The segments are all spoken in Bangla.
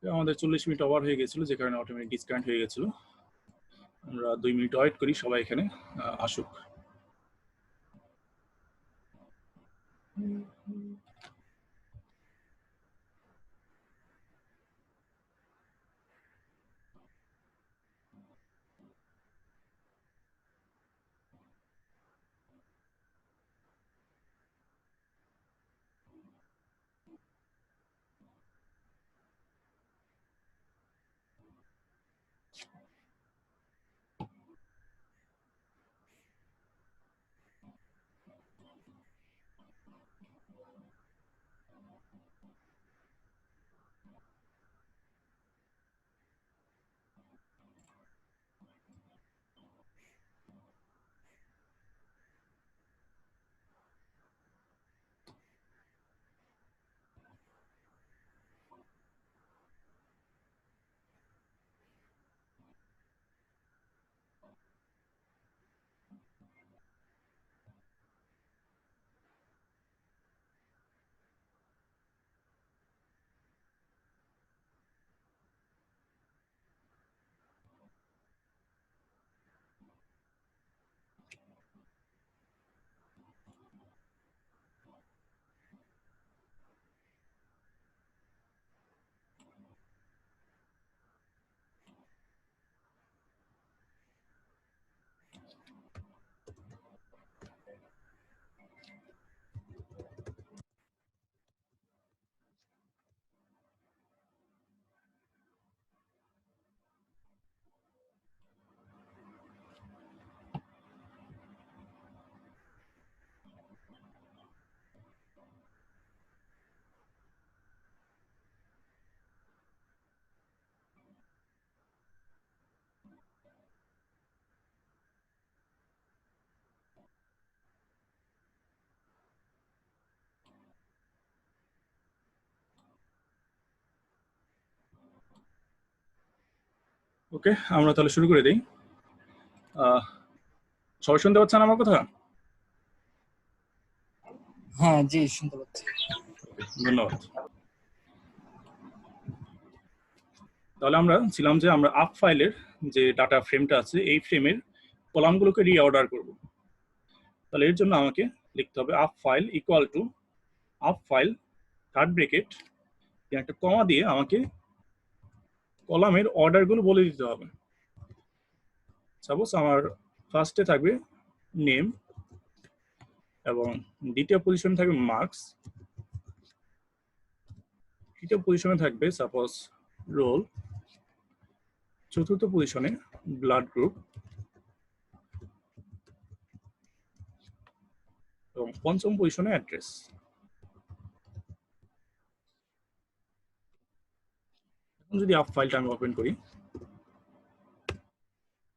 আমাদের 40 মিনিট ওভার হয়ে গেছিল, যে কারণে অটোমেটিক ডিসকানেক্ট হয়ে গেছিল। আমরা 2 মিনিট ওয়েট করি, সবাই এখানে আসুক। ওকে, আমরা তাহলে শুরু করে দিই। সবাই শুনতে পাচ্ছেন আমার কথা? হ্যাঁ জি, শুনতে পাচ্ছি। ধন্যবাদ। তাহলে আমরা ছিলাম যে আমরা আপ ফাইলের যে ডাটা ফ্রেমটা আছে, এই ফ্রেমের কলামগুলোকে রিঅর্ডার করব। তাহলে এর জন্য আমাকে লিখতে হবে up file equal to up file third bracket একটা কমা দিয়ে আমাকে কলামের অর্ডারগুলো বলে দিতে হবে। সাপোজ আমার ফার্স্টে থাকবে নেম, এবং দ্বিতীয় পজিশনে থাকবে মার্কস, তৃতীয় পজিশনে থাকবে সাপোজ রোল, চতুর্থ পজিশনে ব্লাড গ্রুপ, এবং পঞ্চম পজিশনে অ্যাড্রেস। এখন যদি আপ ফাইলটা আমি ওপেন করি,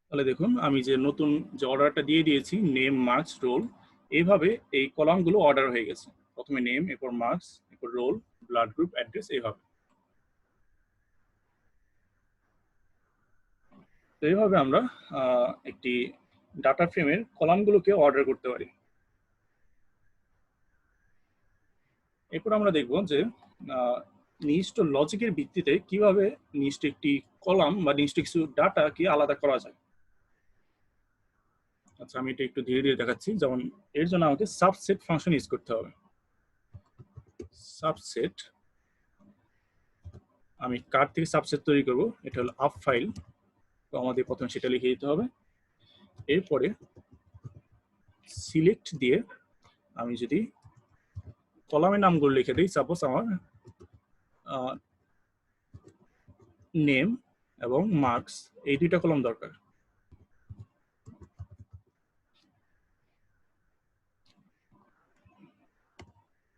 তাহলে দেখুন আমি যে নতুন যে অর্ডারটা দিয়ে দিয়েছি নেম, মার্কস, রোল, এইভাবে এই কলামগুলো অর্ডার হয়ে গেছে। প্রথমে নেম, এরপর মার্কস, এরপর রোল, ব্লাড গ্রুপ, অ্যাড্রেস, এইভাবে। তো এইভাবে আমরা একটি ডাটা ফ্রেমের কলামগুলোকে অর্ডার করতে পারি। এরপর আমরা দেখব যে নির্দিষ্ট লজিকের ভিত্তিতে কিভাবে নির্দিষ্ট একটি কলাম বা নির্দিষ্ট কিছু ডাটাকে আলাদা করা যায়। আচ্ছা, আমি এটা একটু ধীরে ধীরে দেখাচ্ছি। যেমন এর জন্য আমাকে সাবসেট ফাংশন ইউজ করতে হবে। সাবসেট, আমি কার থেকে সাবসেট তৈরি করব, এটা হলো আপ ফাইল, তো আমাদের প্রথমে সেটা লিখে দিতে হবে। এরপরে সিলেক্ট দিয়ে আমি যদি কলামের নামগুলো লিখে দিই, সাপোজ আমার নেম এবং মার্কস, এই দুইটা কলাম দরকার।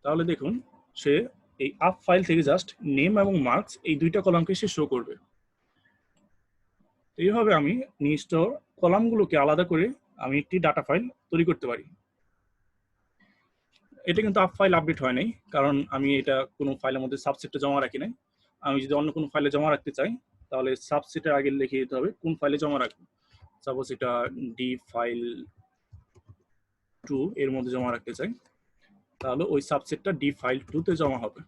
তাহলে দেখুন সে এই আপ ফাইল থেকে জাস্ট নেম এবং মার্কস এই দুইটা কলামকে সে শো করবে। এইভাবে আমি নির্দিষ্ট কলামগুলোকে আলাদা করে আমি একটি ডাটা ফাইল তৈরি করতে পারি। এটা কিন্তু আপ ফাইল আপডেট হয় নাই, কারণ আমি এটা কোনো ফাইলের মধ্যে সাবসেটে জমা রাখি নাই। আমি যদি অন্য কোনো ফাইলে জমা রাখতে চাই, তাহলে সাবসেটের আগে লিখে দিতে হবে কোন ফাইলে জমা রাখবো। সাপোজ এটা ডি ফাইল 2 এর মধ্যে জমা রাখতে চাই, তাহলে ওই সাবসেটটা ডি ফাইল 2 তে জমা হবে।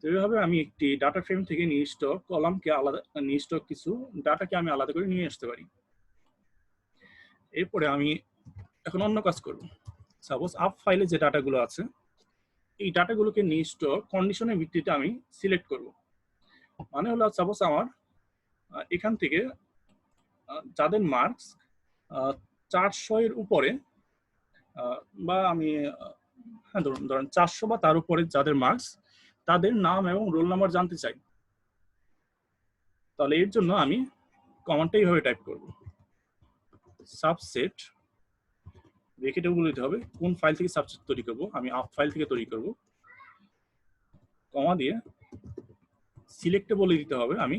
তো এইভাবে আমি একটি ডাটা ফ্রেম থেকে নির্দিষ্ট কলামকে আলাদা, নির্দিষ্ট কিছু ডাটাকে আমি আলাদা করে নিয়ে আসতে পারি। এরপরে আমি এখন অন্য কাজ করব। সাপোজ আপ ফাইলে যে ডাটাগুলো আছে, এই ডাটাগুলোকে নির্দিষ্ট কন্ডিশনের ভিত্তিতে আমি সিলেক্ট করব। মানে হলো সাপোজ আমার এখান থেকে যাদের মার্কস 400 এর উপরে, বা আমি হ্যাঁ ধরেন 400 বা তার উপরে যাদের মার্কস, তাদের নাম এবং রোল নাম্বার জানতে চাই। তাহলে এর জন্য আমি কমান্ডটা এইভাবে টাইপ করব, সাবসেট, ব্র্যাকেটে বলে দিতে হবে কোন ফাইল থেকে সাবসেট তৈরি করব। আমি আপ ফাইল থেকে তৈরি করব, কমা দিয়ে সিলেক্টে বলে দিতে হবে আমি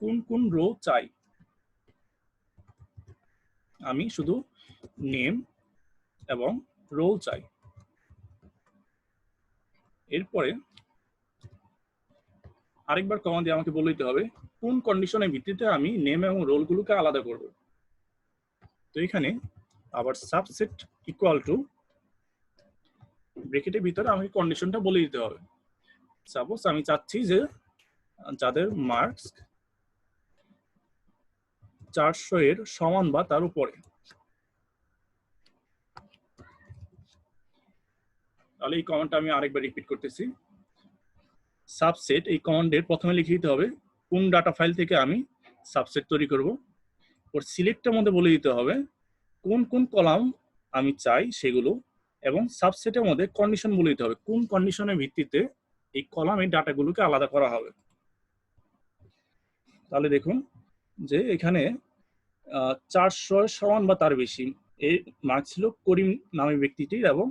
কোন কোন রো চাই। আমি শুধু নেম এবং রোল চাই। এরপরে আরেকবার কমা দিয়ে আমাকে বলে দিতে হবে কোন কন্ডিশনের ভিত্তিতে আমি নেম এবং রোলগুলোকে আলাদা করব। তো এখানে আবার সাবসেট ইকুয়াল টু ব্র্যাকেটের ভিতরে আমাকে কন্ডিশনটা বলে দিতে হবে। সাপোজ আমি চাচ্ছি যে যাদের মার্কস 400 এর সমান বা তার উপরে, তাহলে এই কমান্ডটা আমি আরেকবার রিপিট করতেছি। সাবসেট, এই কমান্ডের প্রথমে লিখে দিতে হবে কোন ডাটা ফাইল থেকে আমি সাবসেট তৈরি করব। ওর সিলেক্টের মধ্যে বলে দিতে হবে কোন কোন কলাম আমি চাই সেগুলো, এবং সাবসেটের মধ্যে কন্ডিশন বলে দিতে হবে কোন কন্ডিশনের ভিত্তিতে এই কলামের ডাটাগুলোকে আলাদা করা হবে। তাহলে দেখুন যে এখানে 400 সমান বা তার বেশি এই মার্ক ছিল করিম নামে ব্যক্তিটির, এবং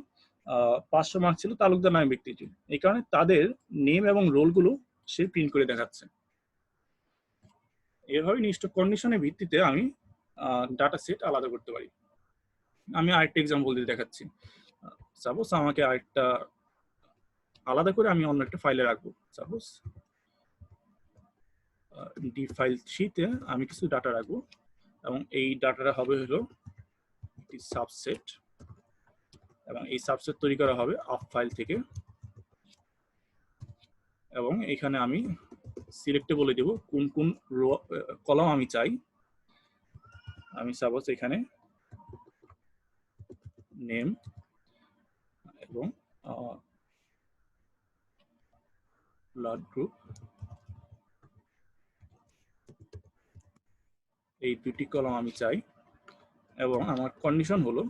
500 মার্ক ছিল তালুকদার নামে ব্যক্তিটির। এই কারণে তাদের নেম এবং রোলগুলো সে প্রিন্ট করে দেখাচ্ছে। এভাবে নির্দিষ্ট কন্ডিশনের ভিত্তিতে আমি ডাটা সেট আলাদা করতে পারি। আমি আরেকটা এক্সাম্পল দিয়ে দেখাচ্ছি। সাপোজ আমাকে আরেকটা আলাদা করে আমি অন্য একটা ফাইলে রাখবো। সাপোজ ডি ফাইল 3 তে আমি কিছু ডাটা রাখবো, এবং এই ডাটাটা হবে হলো একটি সাবসেট, এবং এই সাবসেট তৈরি করা হবে আপ ফাইল থেকে। এবং এখানে আমি সিলেক্টে বলে দেব কোন কোন রো কলাম আমি চাই। আমি সাপোজ এখানে নেম এবং ব্লাড গ্রুপ, এই দুটি কলাম আমি চাই। এবং আমার কন্ডিশন হলো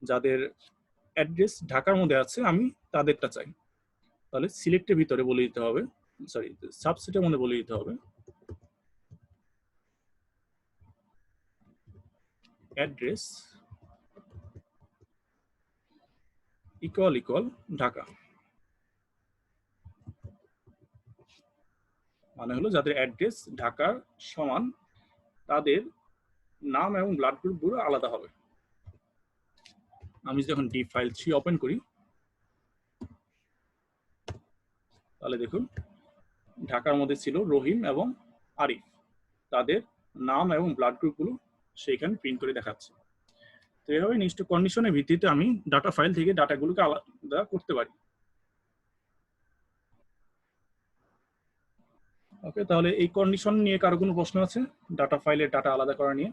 যাদের অ্যাড্রেস ঢাকার মধ্যে আছে আমি তাদেরটা চাই। তাহলে সিলেক্টের ভিতরে বলে দিতে হবে, সরি সাবসেটের মধ্যে বলে দিতে হবে অ্যাড্রেস ইকুয়াল ইকুয়াল ঢাকা। মানে হলো যাদের অ্যাড্রেস ঢাকার সমান তাদের নাম এবং ব্লাড গ্রুপগুলো আলাদা হবে। আমি যখন ডি ফাইল 3 ওপেন করি, তাহলে দেখুন ঢাকার মধ্যে ছিল রহিম এবং আরিফ, তাদের নাম এবং ব্লাড গ্রুপগুলো সেইখানে প্রিন্ট করে দেখাচ্ছে। তো এইভাবে নির্দিষ্ট কন্ডিশনের ভিত্তিতে আমি ডাটা ফাইল থেকে ডাটাগুলোকে আলাদা করতে পারি। ওকে, তাহলে এই কন্ডিশন নিয়ে কারো কোনো প্রশ্ন আছে ডাটা ফাইলের ডাটা আলাদা করা নিয়ে?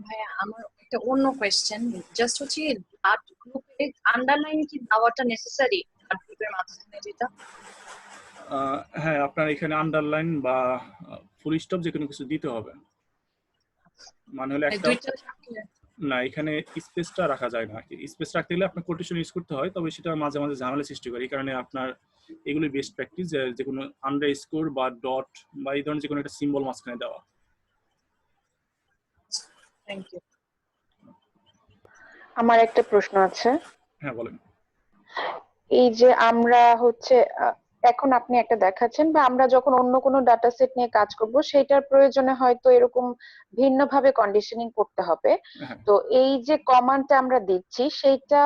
ভাইয়া আমার একটা অন্য কোয়েশ্চেন, জাস্ট হচ্ছে ব্লাড গ্রুপে আন্ডারলাইন কি দেওয়াটা নেসেসারি? ব্লাড গ্রুপের মাঝখানে যেটা, হ্যাঁ, আপনার এখানে আন্ডারলাইন বা ফুল স্টপ যে কোনো কিছু দিতে হবে। মানে হলো একটা দুইটা থাকলে না, এখানে স্পেসটা রাখা যায় না। স্পেস রাখতে গেলে আপনার কোটেশন ইউজ করতে হয়, তবে সেটা মাঝে মাঝে ঝামেলা সৃষ্টি করে। এই কারণে আপনার এগুলি বেস্ট প্র্যাকটিস যে কোনো আন্ডারস্কোর বা ডট বা এই ধরনের যে কোনো একটা সিম্বল মাঝখানে দেওয়া। Thank you. আমার একটা প্রশ্ন আছে। হ্যাঁ বলেন। এই যে আমরা হচ্ছে এখন আপনি একটা দেখাচ্ছেন, বা আমরা যখন অন্য কোনো ডাটা সেট নিয়ে কাজ করব সেটার প্রয়োজনে হয়তো এরকম ভিন্নভাবে কন্ডিশনিং করতে হবে। হ্যাঁ। তো এই যে কমান্ডটা আমরা দিচ্ছি সেইটা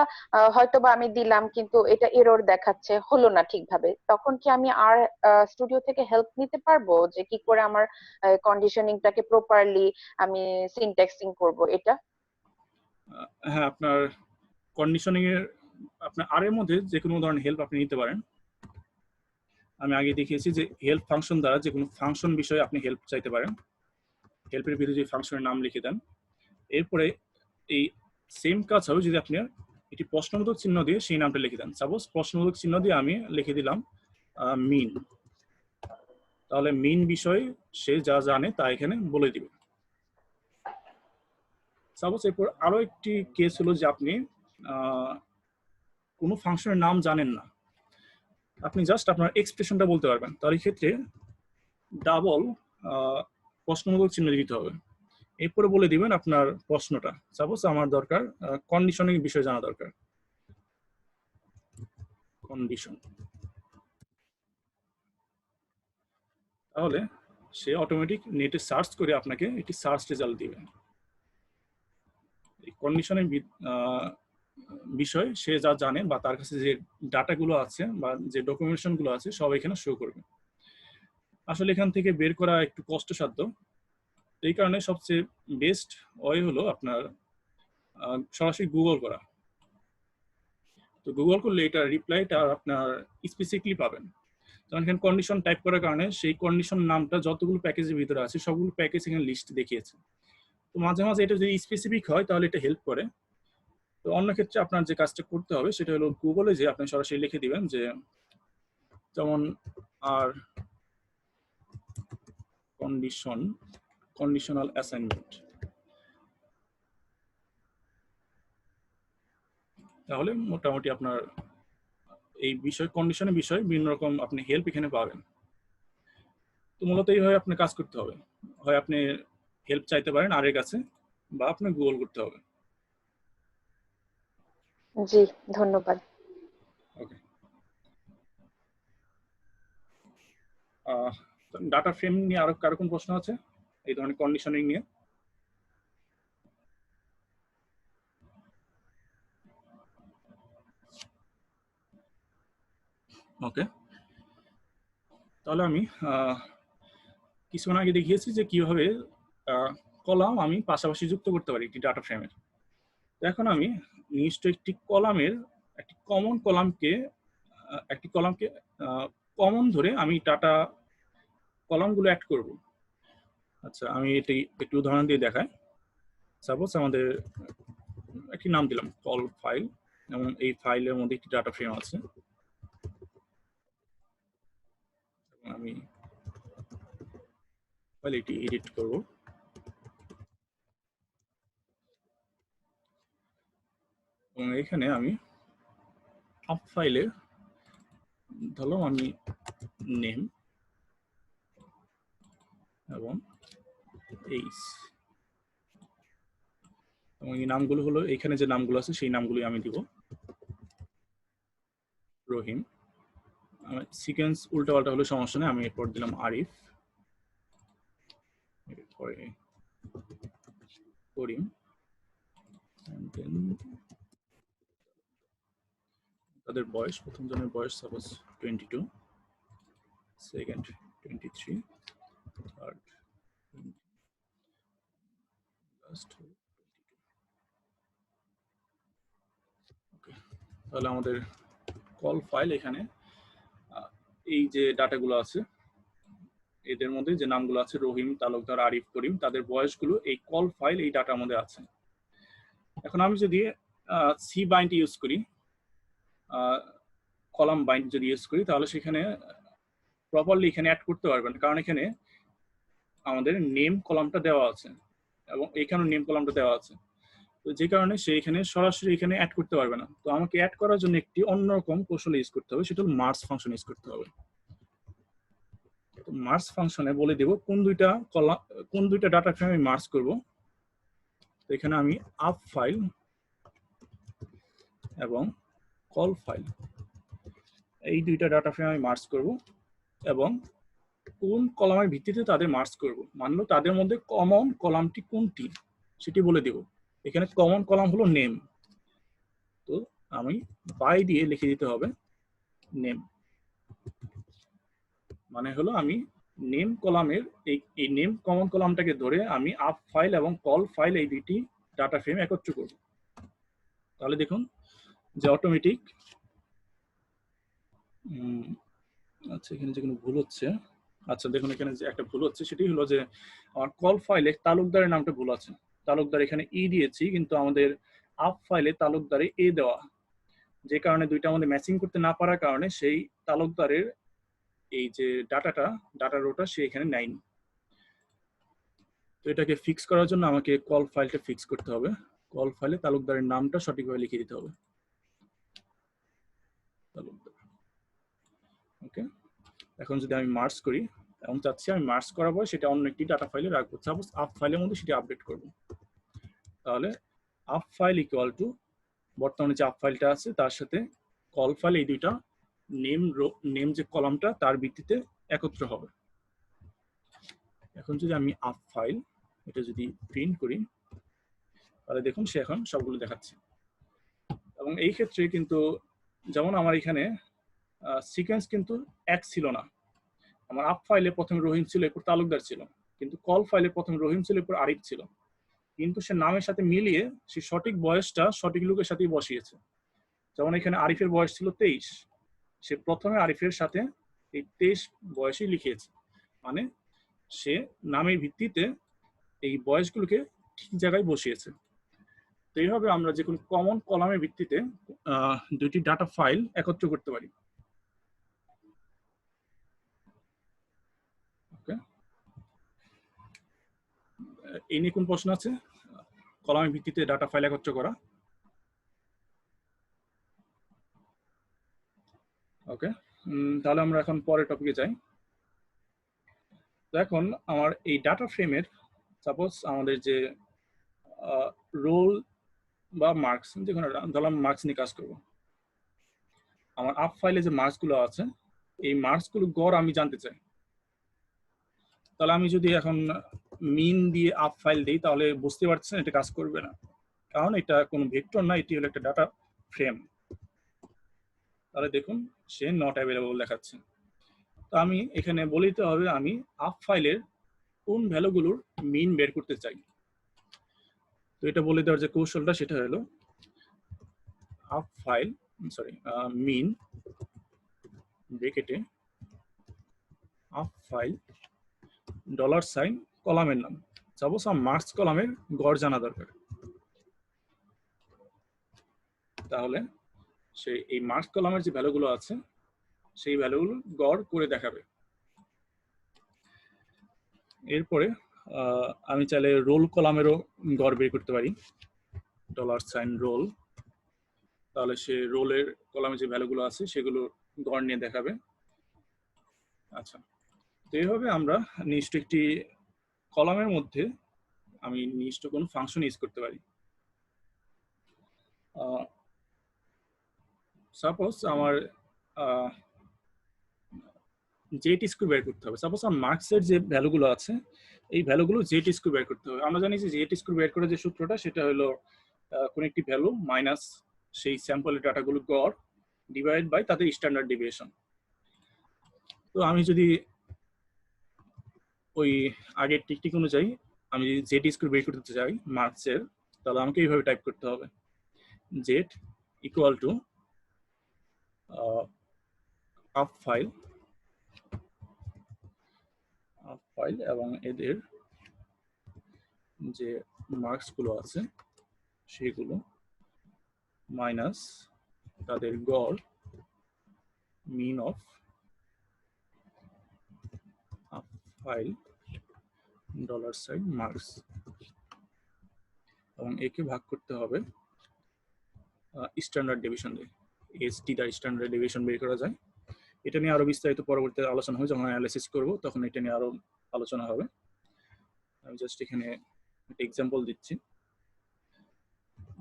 হয়তো বা আমি দিলাম কিন্তু এটা এরর দেখাচ্ছে, হলো না ঠিকভাবে, তখন কি আমি আর স্টুডিও থেকে হেল্প নিতে পারবো যে কি করে আমার কন্ডিশনিংটাকে প্রপারলি আমি সিনট্যাক্সিং করব এটা? হ্যাঁ, আপনার কন্ডিশনিং এর আপনার আর এর মধ্যে যে কোনো ধরনের হেল্প আপনি নিতে পারেন। আমি আগে দেখিয়েছি যে হেল্প ফাংশন দ্বারা যে কোনো ফাংশন বিষয়ে আপনি হেল্প চাইতে পারেন। হেল্পের ভিতরে যে ফাংশনের নাম লিখে দেন, এরপরে এই সেম কাজ হবে যদি আপনি একটি প্রশ্নবোধক চিহ্ন দিয়ে সেই নামটা লিখে দেন। সাপোজ প্রশ্নবোধক চিহ্ন দিয়ে আমি লিখে দিলাম মিন, তাহলে মিন বিষয়ে সে যা জানে তা এখানে বলে দিবে। সাপোজ এরপর আরো একটি কেস হলো যে আপনি কোনো ফাংশনের নাম জানেন না, আপনি জাস্ট আপনার এক্সপ্রেশনটা বলতে পারবেন, তাহলে এই ক্ষেত্রে ডাবল প্রশ্নবোধক চিহ্ন দিতে হবে। এরপরে বলে দিবেন আপনার প্রশ্নটা। সাপোজ আমার দরকার কন্ডিশনিং বিষয় জানা দরকার, কন্ডিশন, তাহলে সে অটোমেটিক নেটে সার্চ করে আপনাকে একটি সার্চ রেজাল্ট দিবে। এই কন্ডিশনের বিষয় সে যা জানে বা তার কাছে যে ডাটাগুলো আছে বা যে ডকুমেন্টেশনগুলো আছে সব এখানে শো করবে। আসলে এখান থেকে বের করা একটু কষ্টসাধ্য, এই কারণে সবচেয়ে বেস্ট ওয়ে হলো আপনার সরাসরি গুগল করা। তো গুগল করলে এটা রিপ্লাইটা আপনার স্পেসিফিকলি পাবেন। যেমন এখানে কন্ডিশন টাইপ করার কারণে সেই কন্ডিশন নামটা যতগুলো প্যাকেজের ভিতরে আছে সবগুলো প্যাকেজ এখানে লিস্ট দেখিয়েছে। তো মাঝে মাঝে এটা যদি স্পেসিফিক হয় তাহলে এটা হেল্প করে। তো অন্য ক্ষেত্রে আপনার যে কাজটা করতে হবে সেটা হলো গুগলে যে আপনি সরাসরি লিখে দিবেন যে যেমন আর কন্ডিশনাল অ্যাসাইনমেন্ট, তাহলে মোটামুটি আপনার এই বিষয় কন্ডিশনের বিষয়ে বিভিন্ন রকম আপনি হেল্প এখানে পাবেন। তো মূলত এইভাবে আপনার কাজ করতে হবে, হয় আপনি হেল্প চাইতে পারেন আর এর কাছে বা আপনি গুগল করতে হবে। জি, ধন্যবাদ। ওকে, ডাটা ফ্রেম নিয়ে আরো কারো কোন প্রশ্ন আছে এই ধরনের কন্ডিশনিং নিয়ে? ওকে, তাহলে আমি কিছুক্ষণ আগে দেখিয়েছি যে কিভাবে কলাম আমি পাশাপাশি যুক্ত করতে পারি একটি ডাটা ফ্রেমের। এখন আমি নির্দিষ্ট একটি কলামের একটি কলামকে কমন ধরে আমি ডাটা কলামগুলো অ্যাড করব। আচ্ছা, আমি এটি একটু উদাহরণ দিয়ে দেখাই। সাপোজ আমাদের একটি নাম দিলাম কল ফাইল, এবং এই ফাইলের মধ্যে একটি ডাটা ফ্রেম আছে। আমি এটি এডিট করব। এবং এখানে আমি আপ ফাইলে ধরলাম আমি নেম এবং এইচ, এবং এই নামগুলো হলো এখানে যে নামগুলো আছে সেই নামগুলোই আমি দিব। রহিম, সিকোয়েন্স উল্টা পাল্টা হলে সমস্যা নেই, আমি এরপর দিলাম আরিফ, এরপরে করিম, তাদের বয়স, প্রথম জনের বয়স সাপোজ 22, সেকেন্ড 23, থার্ড লাস্ট 22। ওকে, তাহলে আমাদের কল ফাইল এখানে এই যে ডাটাগুলো আছে এদের মধ্যে যে নামগুলো আছে রহিম, তালুকদার, আরিফ, করিম, তাদের বয়সগুলো এই কল ফাইল এই ডাটার মধ্যে আছে। এখন আমি যদি সি বাইন্ড ইউজ করি, কলাম বাইন্ড যদি ইউজ করি, তাহলে সেখানে প্রপারলি এখানে অ্যাড করতে পারবেন, কারণ এখানে আমাদের নেম কলামটা দেওয়া আছে এবং এখানে নেম কলামটা দেওয়া আছে। তো যে কারণে সে এখানে সরাসরি এখানে অ্যাড করতে পারবে না। তো আমাকে অ্যাড করার জন্য একটি অন্যরকম কৌশল ইউজ করতে হবে, সেটা হলো মার্জ ফাংশন ইউজ করতে হবে। তো মার্জ ফাংশনে বলে দেব কোন দুইটা ডাটা ফ্রেম আমি মার্জ করব। তো এখানে আমি আপ ফাইল এবং কল ফাইল এই দুইটা ডাটা ফ্রেম আমি মার্জ করব এবং কোন কলামের ভিত্তিতে তাদের মার্জ করব, মানলো তাদের মধ্যে কমন কলামটি কোনটি সেটি বলে দেব। এখানে কমন কলাম হলো নেম, তো আমি বাই দিয়ে লিখে দিতে হবে নেম, মানে হলো আমি নেম কলামের এই নেম কমন কলামটাকে ধরে আমি আপ ফাইল এবং কল ফাইল এই দুইটি ডাটা ফ্রেম একত্র করব। তাহলে দেখুন যে অটোমেটিক, আচ্ছা এখানে যে কোনো ভুল হচ্ছে, আচ্ছা দেখুন এখানে যে একটা ভুল হচ্ছে সেটি হলো যে আমার কল ফাইলে তালুকদারের নামটা ভুল আছে। তালুকদার এখানে ই দিয়েছি কিন্তু আমাদের আপ ফাইলে তালুকদারে এ দেওয়া, যে কারণে দুইটা আমাদের ম্যাচিং করতে না পারার কারণে সেই তালুকদারের এই যে ডাটা রোটা সে এখানে নেয়নি। তো এটাকে ফিক্স করার জন্য আমাকে কল ফাইলটা ফিক্স করতে হবে। কল ফাইলে তালুকদারের নামটা সঠিকভাবে লিখে দিতে হবে, তালুকদার। ওকে, এখন যদি আমি মার্জ করি, এখন চাচ্ছি আমি মার্জ করার পর সেটা অন্য একটি ডাটা ফাইলে রাখবো, সাপোজ আপ ফাইলের মধ্যে সেটা আপডেট করব। তাহলে আপ ফাইল ইকুয়াল টু বর্তমানে যে আপ ফাইলটা আছে তার সাথে কল ফাইল, এই দুইটা নেম যে কলামটা তার ভিত্তিতে একত্র হবে। এখন যদি আমি আপ ফাইল এটা যদি প্রিন্ট করি তাহলে দেখুন সে এখন সবগুলো দেখাচ্ছে। এবং এই ক্ষেত্রে কিন্তু যেমন আমার এখানে সিকোয়েন্স কিন্তু এক ছিল না, আমার আপ ফাইলে প্রথমে রহিম ছিল এরপর তালুকদার ছিল, কিন্তু কল ফাইলে প্রথমে রহিম ছিল এরপর আরিফ ছিল, কিন্তু সে নামের সাথে মিলিয়ে সে সঠিক বয়সটা সঠিক লোকের সাথেই বসিয়েছে। যেমন এখানে আরিফের বয়স ছিল 23, সে প্রথমে আরিফের সাথে এই 23 বয়সই লিখিয়েছে, মানে সে নামের ভিত্তিতে এই বয়সগুলোকে ঠিক জায়গায় বসিয়েছে। তো এইভাবে আমরা যে কোনো কমন কলামের ভিত্তিতে দুইটি ডাটা ফাইল একত্র করতে পারি। ওকে, এই নিয়ে কোন প্রশ্ন আছে? কলামের ভিত্তিতে ডাটা ফাইল একত্র করা। ওকে, তাহলে আমরা এখন পরের টপিকে যাই। তো এখন আমার এই ডাটা ফ্রেমের সাপোজ আমাদের যে রোল বা মার্কস, যেখানে ধরলাম মার্কস নিয়ে কাজ করব, আমার আপ ফাইলে যে মার্কসগুলো আছে এই মার্কসগুলো গড় আমি জানতে চাই। তাহলে আমি যদি এখন মিন দিয়ে আপ ফাইল দিই তাহলে বুঝতে পারছেন এটা কাজ করবে না, কারণ এটা কোনো ভেক্টর না, এটি হলো একটা ডাটা ফ্রেম। তাহলে দেখুন সে নট অ্যাভেলেবল দেখাচ্ছে। তো আমি এখানে বলে দিতে হবে আমি আপ ফাইলের কোন ভ্যালুগুলোর মিন বের করতে চাই। তো এটা বলে দেওয়ার যে কৌশলটা সেটা হলো আপ ফাইল মিন ব্র্যাকেটে আপ ফাইল $, কলামের নাম, সাপোজ আমার মার্কস কলামের গড় জানা দরকার। তাহলে সে এই মার্কস কলামের যে ভ্যালুগুলো আছে সেই ভ্যালুগুলো গড় করে দেখাবে। এরপরে আমি চাইলে রোল কলামেরও গড় বের করতে পারি, $রোল। তাহলে সে রোলের কলামে যে ভ্যালুগুলো আছে সেগুলো গড় নিয়ে দেখাবে। আচ্ছা, তো এইভাবে আমরা নির্দিষ্ট একটি কলামের মধ্যে আমি নির্দিষ্ট কোনো ফাংশন ইউজ করতে পারি। সাপোজ আমার জেট স্কোয়ার বের করতে হবে, সাপোজ আমার মার্কসের যে ভ্যালুগুলো আছে এই ভ্যালুগুলো জেট স্কোয়ার বের করতে হবে। আমরা জানি যে জেট স্কোয়ার বের করার যে সূত্রটা সেটা হলো কোন একটি ভ্যালু মাইনাস সেই স্যাম্পলের ডাটাগুলো গড় ডিভাইড বাই তাদের স্ট্যান্ডার্ড ডেভিয়েশন। তো আমি যদি ওই আগের টেকনিক অনুযায়ী আমি যদি জেড স্কোয়ার বের করতে চাই মার্কসের, তাহলে আমাকে এইভাবে টাইপ করতে হবে, Z equal to up file এবং এদের যে মার্কস গুলো আছে সেগুলো মাইনাস তাদের গড় মিন অফ আপ ফাইল $মার্কস, এবং একে ভাগ করতে হবে স্ট্যান্ডার্ড ডেভিয়েশন দিয়ে। এসটি দ্বারা স্ট্যান্ডার্ড ডেভিয়েশন বের করা যায়। এটা নিয়ে আরো বিস্তারিত পরবর্তী আলোচনা হবে, যখন অ্যানালাইসিস করব তখন এটা নিয়ে আরো আলোচনা হবে। আমি জাস্ট এখানে একটা এক্সাম্পল দিচ্ছি,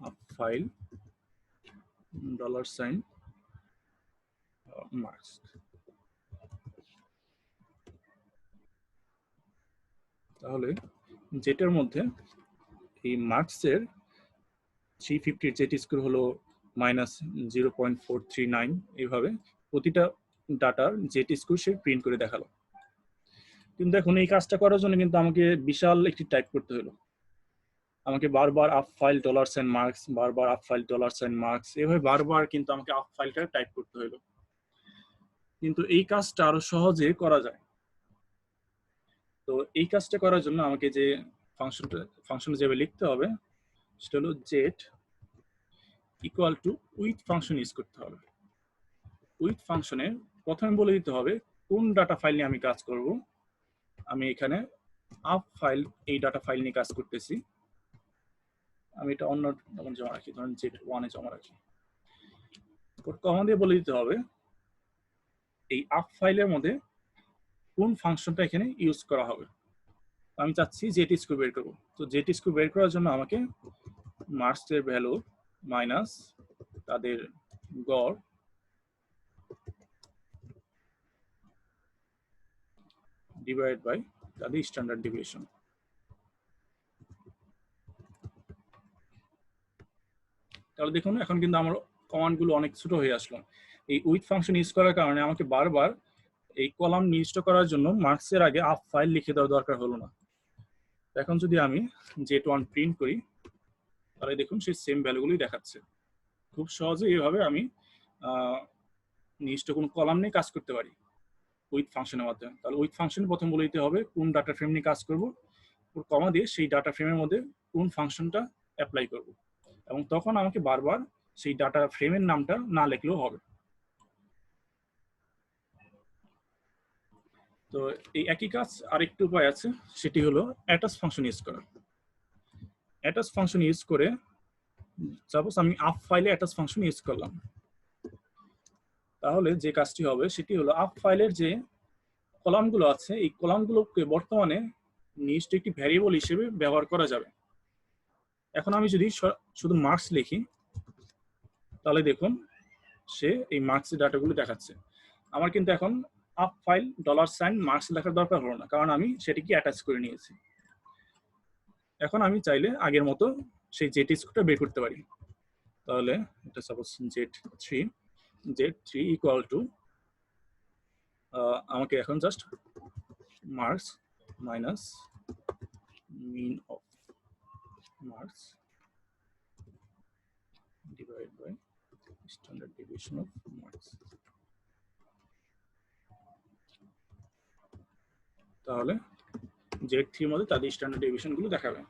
আপ ফাইল $মার্কস। তাহলে যেটার মধ্যে এই মার্কসের 350 জেট স্কোর হলো -0.439, এইভাবে প্রতিটা ডাটার জেট স্কোর সে প্রিন্ট করে দেখালো। কিন্তু এখন এই কাজটা করার জন্য কিন্তু আমাকে বিশাল একটি টাইপ করতে হলো। আমাকে বারবার up file dollar sign marks, বারবার up file dollar sign marks, এভাবে বারবার কিন্তু আমাকে আপ ফাইলটা টাইপ করতে হলো। কিন্তু এই কাজটা আরো সহজে করা যায়। তো এই কাজটা করার জন্য আমাকে যে ফাংশনে যেভাবে লিখতে হবে সেটা হলো jet equal to with function use করতে হবে। উইথ ফাংশনে প্রথমে বলে দিতে হবে কোন ডাটা ফাইল নিয়ে আমি কাজ করব। আমি এখানে আপ ফাইল, এই ডাটা ফাইল নিয়ে কাজ করতেছি। আমি এটা অন্য জমা রাখি, ধরেন জেট 1 এ জমা রাখি। কমা দিয়ে বলে দিতে হবে এই আপ ফাইলের মধ্যে কোন ফাংশনটা এখানে ইউজ করা হবে। আমি চাচ্ছি জেট স্কোর বের করবো। তো জেট স্কোর বের করার জন্য আমাকে মার্কসের ভ্যালু মাইনাস তাদের গড় ডিভাইড বাই তাদের স্ট্যান্ডার্ড ডেভিয়েশন। তাহলে দেখুন এখন কিন্তু আমার কমান্ডগুলো অনেক ছোট হয়ে আসলো। এই উইথ ফাংশন ইউজ করার কারণে আমাকে বারবার এই কলাম নির্দিষ্ট করার জন্য মার্কসের আগে আপ ফাইল লিখে দেওয়ার দরকার হলো না। এখন যদি আমি জেট1 প্রিন্ট করি তাহলে দেখুন সেই সেম ভ্যালুগুলোই দেখাচ্ছে। খুব সহজে এইভাবে আমি নির্দিষ্ট কোনো কলাম নিয়ে কাজ করতে পারি উইথ ফাংশনের মাধ্যমে। তাহলে উইথ ফাংশনে প্রথম বলে দিতে হবে কোন ডাটা ফ্রেম নিয়ে কাজ করব, কমা দিয়ে সেই ডাটা ফ্রেমের মধ্যে কোন ফাংশনটা অ্যাপ্লাই করব, এবং তখন আমাকে বারবার সেই ডাটা ফ্রেমের নামটা না লিখলেও হবে। তো এই একই কাজ আরেকটু উপায় আছে, সেটি হলো অ্যাটাচ ফাংশন ইউজ করা। অ্যাটাচ ফাংশন ইউজ করে সাপোজ আমি আপ ফাইলে অ্যাটাচ ফাংশন ইউজ করলাম, তাহলে যে কাজটি হবে সেটি হলো আপ ফাইলের যে কলামগুলো আছে এই কলামগুলোকে বর্তমানে নির্দিষ্ট একটি ভ্যারিয়েবল হিসেবে ব্যবহার করা যাবে। এখন আমি যদি শুধু মার্কস লিখি তাহলে দেখুন সে এই মার্কসের ডাটাগুলো দেখাচ্ছে। আমার কিন্তু এখন আপ ফাইল ডলার সাইন মার্কস লেখার দরকার হলো না, কারণ আমি সেটিকে অ্যাটাচ করে নিয়েছি। এখন আমি চাইলে আগের মতো সেই জেট স্কোরটা বের করতে পারি। তাহলে এটা সাপোজ জেট3 ইকুয়াল টু আমাকে এখন just marks minus mean of marks divide by standard deviation of marks. তাহলে জেট3 এর মধ্যে তাদের স্ট্যান্ডার্ড ডেভিয়েশন গুলো দেখাবে।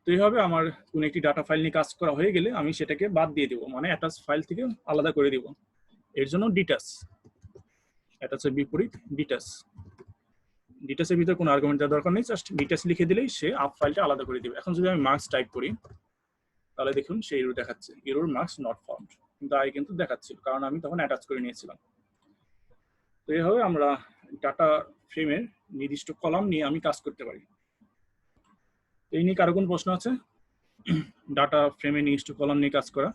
তো এইভাবে আমার কোন একটি ডাটা ফাইল নিয়ে কাজ করা হয়ে গেলে আমি সেটাকে বাদ দিয়ে দেবো, মানে অ্যাটাচ ফাইল থেকে আলাদা করে দিব। এর জন্য ডিটাচ, অ্যাটাচের বিপরীত ডিটাচ। ডিটাচের ভিতরে কোনো আর্গুমেন্ট দেওয়ার দরকার নেই, জাস্ট ডিটাচ লিখে দিলেই সে আপ ফাইলটা আলাদা করে দিবে। এখন যদি আমি মার্কস টাইপ করি তাহলে দেখুন সেই এরর দেখাচ্ছে, এরর মার্কস নট ফাউন্ড, কিন্তু আগে কিন্তু দেখাচ্ছিল কারণ আমি তখন অ্যাটাচ করে নিয়েছিলাম। তো এইভাবে আমরা ডাটা ফ্রেমের নির্দিষ্ট কলাম নিয়ে আমি কাজ করতে পারি। এই নিয়ে কারো কোনো প্রশ্ন আছে? ডাটা ফ্রেমে নির্দিষ্ট কলাম নিয়ে কাজ করা।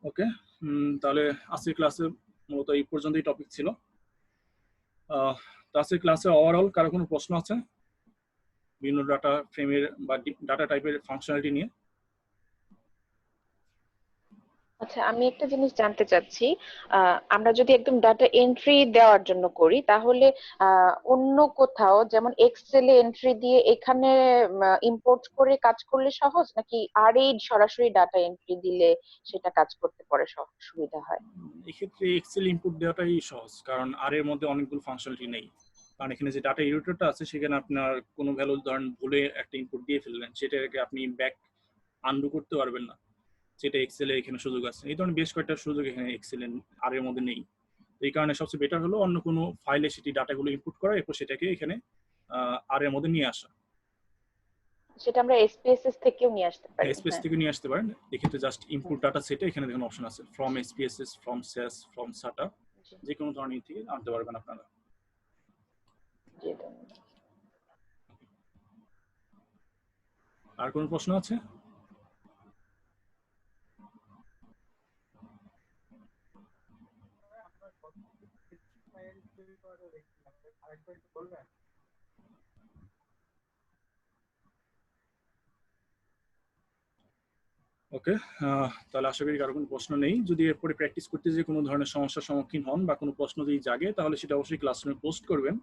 ওকে, তাহলে আজকের ক্লাসে মূলত এই পর্যন্তই টপিক ছিল। আজকের ক্লাসে ওভারঅল কারো কোনো প্রশ্ন আছে বিভিন্ন ডাটা ফ্রেমের বা ডাটা টাইপের ফাংশনালিটি নিয়ে? আচ্ছা, আমি একটা জিনিস জানতে চাচ্ছি, আমরা যদি একদম ডাটা এন্ট্রি দেওয়ার জন্য করি তাহলে অন্য কোথাও যেমন এক্সেলে এন্ট্রি দিয়ে এখানে ইম্পোর্ট করে কাজ করলে সহজ, নাকি আর এই সরাসরি ডাটা এন্ট্রি দিলে সেটা কাজ করতে পরে সুবিধা হয়? এক্ষেত্রে এক্সেল ইনপুট দেওয়াটাই সহজ, কারণ আর এর মধ্যে অনেকগুলো ফাংশনালিটি নেই। কারণ এখানে যে ডাটা এডিটরটা আছে সেখানে আপনার কোনো ভ্যালু ধরেন ভুলে একটা ইনপুট দিয়ে ফেললেন, সেটাকে আপনি ব্যাক আনডু করতে পারবেন না, যেটা এক্সেলে এখানে সুযোগ আছে। এই ধরনের বেশ কয়েকটা সুযোগ এখানে এক্সেল আর এর মধ্যে নেই। এই কারণে সবচেয়ে বেটার হলো অন্য কোনো ফাইলে সেটি ডাটাগুলো ইনপুট করা, এরপর সেটাকে এখানে আর এর মধ্যে নিয়ে আসা। সেটা আমরা এসপিএসএস থেকেও নিয়ে আসতে পারি। এসপিএস থেকে নিয়ে আসতে পারেন। এক্ষেত্রে জাস্ট ইনপুট ডাটা সেটে এখানে দেখুন অপশন আছে, from SPSS, from SAS, from Stata, যে কোনো ধরনের থেকে আনতে পারবেন আপনারা। আর কোনো প্রশ্ন আছে? ওকে, তাহলে আশা করি কারো কোনো প্রশ্ন নেই। যদি এরপরে প্র্যাকটিস করতে যে কোনো ধরনের সমস্যার সম্মুখীন হন বা কোনো প্রশ্ন যদি জাগে তাহলে সেটা অবশ্যই ক্লাসরুমে পোস্ট করবেন।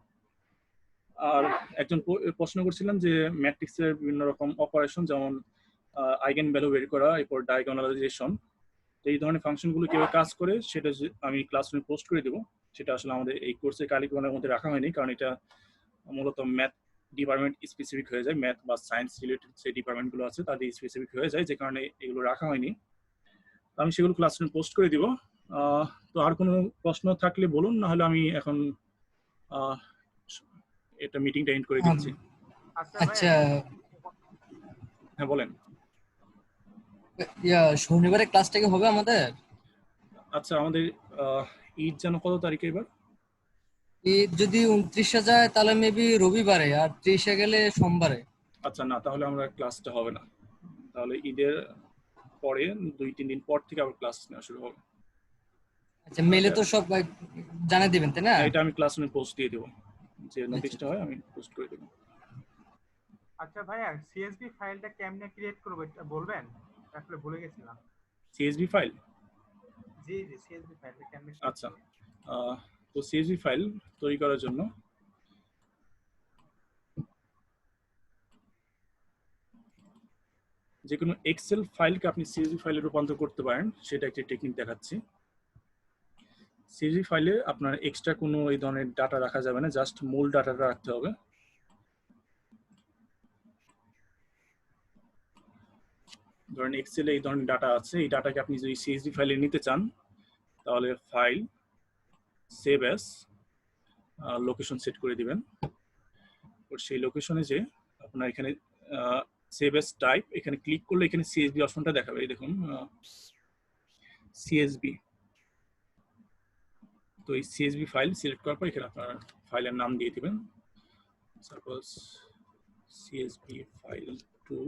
আর একজন প্রশ্ন করছিলেন যে ম্যাট্রিক্সের বিভিন্ন রকম অপারেশন যেমন আইগেন ভ্যালু বের করা, এরপর ডায়াগোনালাইজেশন, এই ধরনের ফাংশনগুলো কিভাবে কাজ করে সেটা আমি ক্লাসরুমে পোস্ট করে দেবো। সেটা আসলে আমাদের এই কোর্সের কারিকুলামের মধ্যে রাখা হয়নি, কারণ এটা মূলত ম্যাথ ডিপার্টমেন্ট স্পেসিফিক হয়ে যায়, ম্যাথ বা সায়েন্স রিলেটেড যে ডিপার্টমেন্টগুলো আছে তাদের স্পেসিফিক হয়ে যায়, যে কারণে এগুলো রাখা হয়নি। আমি সেগুলো ক্লাসরুমে পোস্ট করে দিব। তো আর কোনো প্রশ্ন থাকলে বলুন, না হলে আমি এখন এটা মিটিংটা এন্ড করে দিচ্ছি। আচ্ছা হ্যাঁ বলেন। শনিবারে ক্লাসটা কি হবে আমাদের? আচ্ছা, আমাদের ঈদ যেন কত তারিখে এবার? ঈদ যদি 29-এ যায় তাহলে মেবি রবিবারে, আর 30-এ গেলে সোমবারে। আচ্ছা, না তাহলে আমরা ক্লাসটা হবে না, তাহলে ঈদের পরে 2-3 দিন পর থেকে আবার ক্লাস নেওয়া শুরু হবে। আচ্ছা, মেলে তো সব জানিয়ে দিবেন তাই না? এটা আমি ক্লাসরুমে পোস্ট দিয়ে দেবো, যে নোটিশটা হয় আমি পোস্ট করে দেবো। আচ্ছা ভাইয়া, সিএসভি ফাইলটা কেমনে ক্রিয়েট করব এটা বলবেন? আসলে ভুলে গেছিলাম। CSV file? জি জি, সিএসভি ফাইলটা কেমনে? আচ্ছা, তো সিএসভি ফাইল তৈরি করার জন্য যে কোনো এক্সেল ফাইলকে আপনি সিএসভি ফাইলে রূপান্তর করতে পারেন, সেটা একটি টেকনিক দেখাচ্ছি। সিএসভি ফাইলে আপনার এক্সট্রা কোনো এই ধরনের ডাটা রাখা যাবে না, জাস্ট মূল ডাটাটা রাখতে হবে। ধরেন এক্সেলে এই ধরনের ডাটা আছে, এই ডাটাকে আপনি যদি সিএসভি ফাইলে নিতে চান তাহলে file, save as, location set করে দিবেন। সেই লোকেশনে যে আপনার এখানে সেভ অ্যাজ টাইপ, এখানে ক্লিক করলে এখানে সিএসভি অপশনটা দেখাবে। এই দেখুন সিএসভি। তো এই সিএসভি ফাইল সিলেক্ট করার পর এখানে আপনার ফাইলের নাম দিয়ে দিবেন। সাপোজ সিএসভি ফাইল 2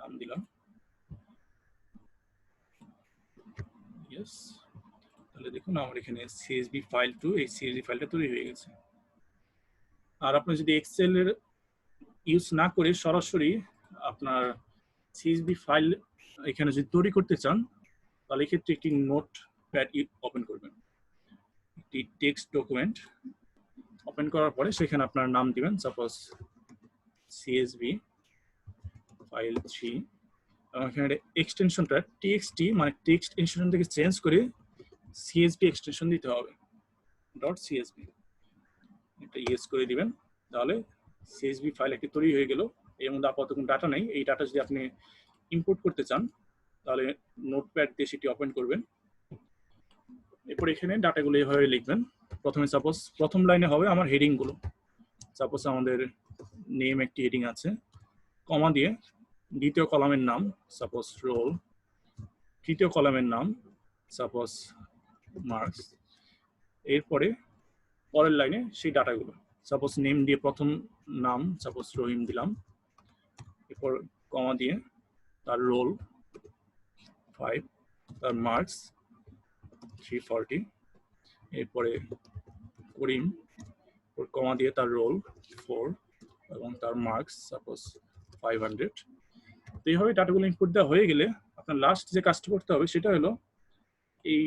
নাম দিলাম। ইয়েস, তাহলে দেখুন আমার এখানে সিএসভি ফাইল 2, এই সিএসভি ফাইলটা তৈরি হয়ে গেছে। আর আপনি যদি এক্সেল এর ইউজ না করে সরাসরি আপনার সিএসভি ফাইল এখানে যদি তৈরি করতে চান তাহলে এক্ষেত্রে একটি নোটপ্যাড ওপেন করবেন, একটি টেক্সট ডকুমেন্ট ওপেন করার পরে সেখানে আপনার নাম দিবেন, সাপোজ সিএসভি ফাইল 3, এবং এখানে এক্সটেনশনটা টিএক্সটি মানে টেক্সট এক্সটেনশন থেকে চেঞ্জ করে সিএসভি এক্সটেনশন দিতে হবে, ডট সিএসভি। এটা ইয়েস করে দিবেন, তাহলে সিএসভি ফাইল একটি তৈরি হয়ে গেল। এর মধ্যে আপাতত কোনো ডাটা নেই। এই ডাটা যদি আপনি ইম্পোর্ট করতে চান তাহলে নোটপ্যাড দিয়ে সেটি ওপেন করবেন। এরপর এখানে ডাটাগুলো এইভাবে লিখবেন। প্রথমে সাপোজ প্রথম লাইনে হবে আমার হেডিংগুলো, সাপোজ আমাদের নেম একটি হেডিং আছে, কমা দিয়ে দ্বিতীয় কলামের নাম সাপোজ রোল, তৃতীয় কলামের নাম সাপোজ মার্কস, এরপরে পরের লাইনে সেই ডাটাগুলো, সাপোজ নেম দিয়ে প্রথম নাম সাপোজ রহিম দিলাম, এরপর কমা দিয়ে তার রোল 5, তার মার্কস 340, এরপরে করিম, কমা দিয়ে তার রোল 4 এবং তার মার্কস সাপোজ 500। তো এইভাবে ডাটাগুলো ইনপুট দেওয়া হয়ে গেলে আপনার লাস্ট যে কাজটা করতে হবে সেটা হলো, এই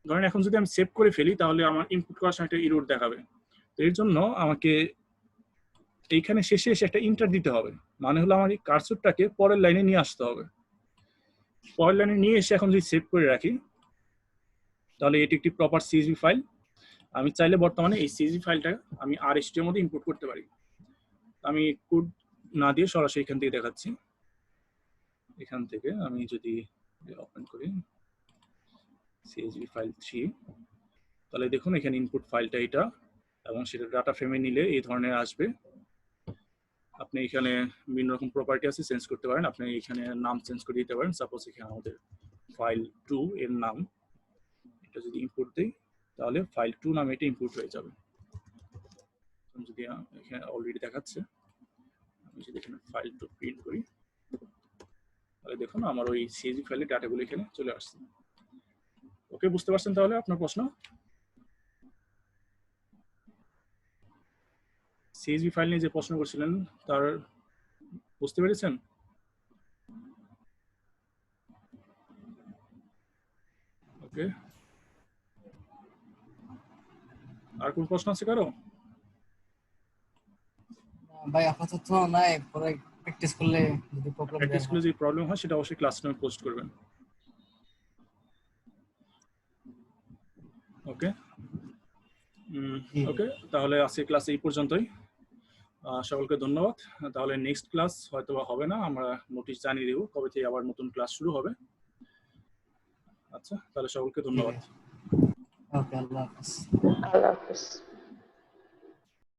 ধরেন এখন যদি আমি সেভ করে ফেলি তাহলে আমার ইনপুট করার সময় একটা এরর দেখাবে। তো এর জন্য আমাকে এইখানে শেষে এসে একটা ইন্টার দিতে হবে, মানে হলো আমার এই কার্সরটাকে পরের লাইনে নিয়ে আসতে হবে। পরের লাইনে নিয়ে এসে এখন যদি সেভ করে রাখি তাহলে এটি একটি প্রপার সিএসভি ফাইল। আমি চাইলে বর্তমানে এই সিএসভি ফাইলটা আমি আরএসটি এর মধ্যে ইম্পোর্ট করতে পারি। আমি কোড না দিয়ে সরাসরি এখান থেকে দেখাচ্ছি। এখান থেকে আমি যদি ওপেন করি সিএসভি ফাইল 3, তাহলে দেখুন এখানে ইনপুট ফাইলটা এটা, এবং সেটা ডাটা ফ্রেমে নিলে এই ধরনের আসবে। আপনি এখানে বিভিন্ন রকম প্রপার্টি আছে, চেঞ্জ করতে পারেন। আপনি এখানে নাম চেঞ্জ করে দিতে পারেন, সাপোজ এখানে আমাদের ফাইল 2 এর নাম, এটা যদি ইম্পোর্ট দেই তাহলে ফাইল 2 নামে এটা ইম্পোর্ট হয়ে যাবে। যদি এখানে অলরেডি দেখাচ্ছে, আমি যদি এখানে ফাইল 2 প্রিন্ট করি তাহলে দেখুন আমার ওই সিএসভি ফাইলের ডাটাগুলো এখানে চলে আসছে। ওকে, বুঝতে পারছেন তাহলে আপনার প্রশ্ন? সিএসভি ফাইল নিয়ে যে প্রশ্ন করছিলেন তার বুঝতে পেরেছেন? ওকে, আর কোন প্রশ্ন আছে কারো? ভাই আপাতত নাই, পরে প্র্যাকটিস করলে যদি প্রবলেম প্র্যাকটিস করলে যে প্রবলেম হয় সেটা অবশ্যই ক্লাসরুমে পোস্ট করবেন। ওকে ওকে, তাহলে আজকে ক্লাস এই পর্যন্তই। সকলকে ধন্যবাদ। তাহলে নেক্সট ক্লাস হয়তো বা হবে না, আমরা নোটিশ জানিয়ে দেবো কবে থেকে আবার নতুন ক্লাস শুরু হবে। আচ্ছা, তাহলে সকলকে ধন্যবাদ। ওকে, আল্লাহ হাফেজ। আল্লাহ হাফেজ।